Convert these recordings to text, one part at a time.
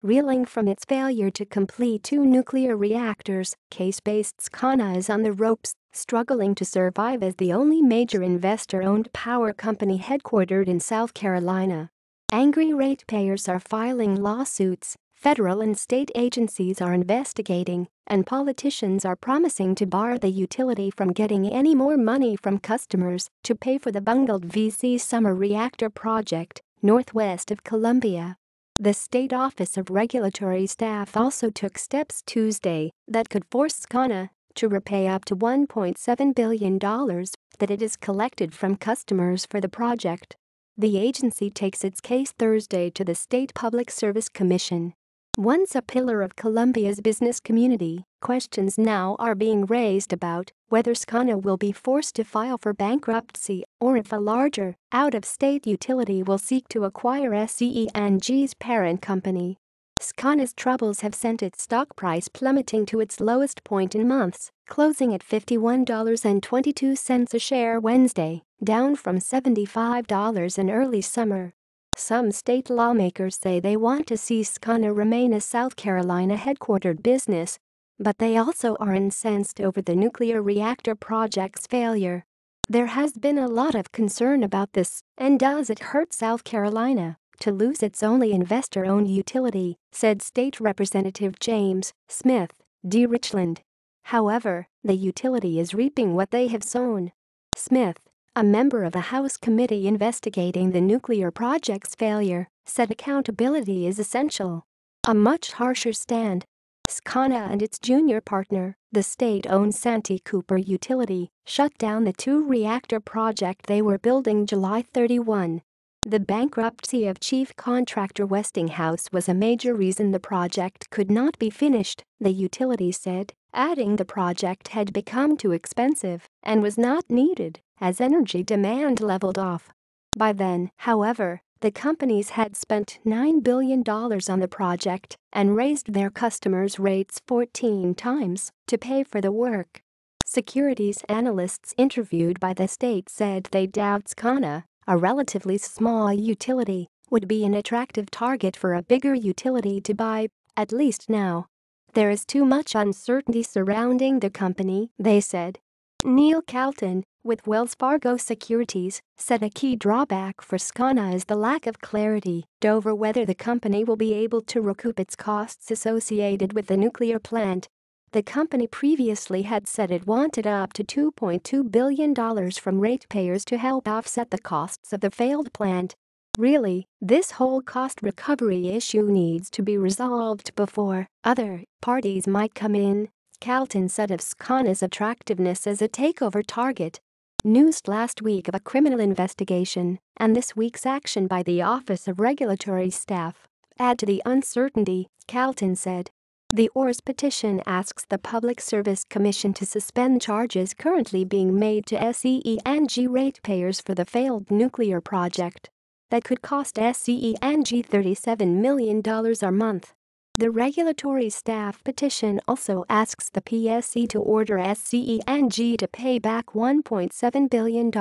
Reeling from its failure to complete 2 nuclear reactors, Cayce-based SCANA is on the ropes, struggling to survive as the only major investor-owned power company headquartered in South Carolina. Angry ratepayers are filing lawsuits, federal and state agencies are investigating, and politicians are promising to bar the utility from getting any more money from customers to pay for the bungled VC summer reactor project, northwest of Columbia. The State Office of Regulatory Staff also took steps Tuesday that could force SCANA to repay up to $1.7 billion that it has collected from customers for the project. The agency takes its case Thursday to the State Public Service Commission. Once a pillar of Columbia's business community, questions now are being raised about whether SCANA will be forced to file for bankruptcy or if a larger, out-of-state utility will seek to acquire SCE&G's parent company. SCANA's troubles have sent its stock price plummeting to its lowest point in months, closing at $51.22 a share Wednesday, down from $75 in early summer. Some state lawmakers say they want to see SCANA remain a South Carolina headquartered business, but they also are incensed over the nuclear reactor project's failure. There has been a lot of concern about this, and does it hurt South Carolina to lose its only investor-owned utility, said State Representative James Smith, D. Richland. However, the utility is reaping what they have sown. Smith, a member of the House committee investigating the nuclear project's failure, said accountability is essential. A much harsher stand. SCANA and its junior partner, the state-owned Santee Cooper utility, shut down the 2-reactor project they were building July 31. The bankruptcy of chief contractor Westinghouse was a major reason the project could not be finished, the utility said, adding the project had become too expensive and was not needed as energy demand leveled off. By then, however, the companies had spent $9 billion on the project and raised their customers' rates 14 times to pay for the work. Securities analysts interviewed by the state said they doubt SCANA, a relatively small utility, would be an attractive target for a bigger utility to buy, at least now. There is too much uncertainty surrounding the company, they said. Neil Calton, with Wells Fargo Securities, said a key drawback for SCANA is the lack of clarity over whether the company will be able to recoup its costs associated with the nuclear plant. The company previously had said it wanted up to $2.2 billion from ratepayers to help offset the costs of the failed plant. Really, this whole cost recovery issue needs to be resolved before other parties might come in, Calton said of SCANA's attractiveness as a takeover target. News last week of a criminal investigation and this week's action by the Office of Regulatory Staff add to the uncertainty, Calton said. The OR's petition asks the Public Service Commission to suspend charges currently being made to SCE&G ratepayers for the failed nuclear project. That could cost SCE&G $37 million a month. The regulatory staff petition also asks the PSC to order SCE&G to pay back $1.7 billion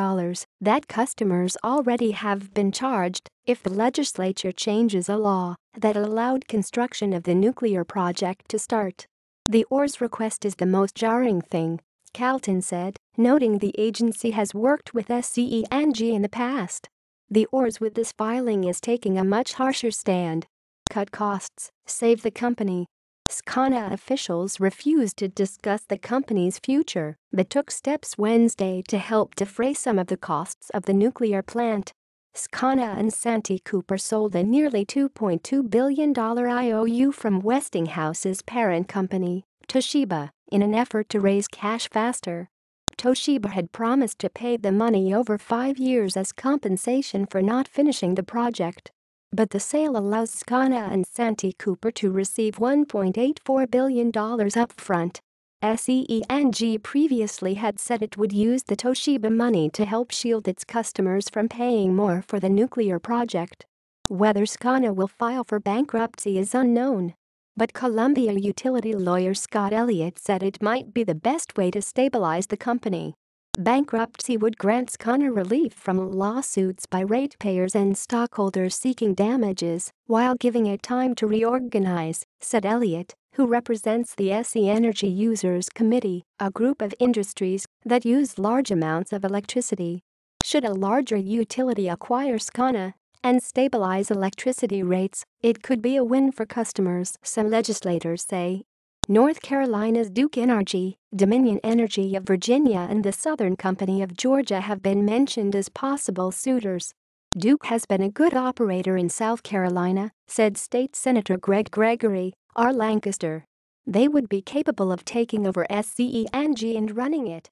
that customers already have been charged if the legislature changes a law that allowed construction of the nuclear project to start. The OR's request is the most jarring thing, Calton said, noting the agency has worked with SCE&G in the past. The OR's with this filing is taking a much harsher stand. Cut costs, save the company. SCANA officials refused to discuss the company's future but took steps Wednesday to help defray some of the costs of the nuclear plant. SCANA and Santee Cooper sold a nearly $2.2 billion IOU from Westinghouse's parent company, Toshiba, in an effort to raise cash faster. Toshiba had promised to pay the money over 5 years as compensation for not finishing the project. But the sale allows SCANA and Santee Cooper to receive $1.84 billion upfront. SCE&G previously had said it would use the Toshiba money to help shield its customers from paying more for the nuclear project. Whether SCANA will file for bankruptcy is unknown. But Columbia utility lawyer Scott Elliott said it might be the best way to stabilize the company. Bankruptcy would grant SCANA relief from lawsuits by ratepayers and stockholders seeking damages while giving it time to reorganize, said Elliott, who represents the SCE&G Users Committee, a group of industries that use large amounts of electricity. Should a larger utility acquire SCANA and stabilize electricity rates, it could be a win for customers, some legislators say. North Carolina's Duke Energy, Dominion Energy of Virginia and the Southern Company of Georgia have been mentioned as possible suitors. Duke has been a good operator in South Carolina, said State Senator Greg Gregory, R. Lancaster. They would be capable of taking over SCE&G and running it.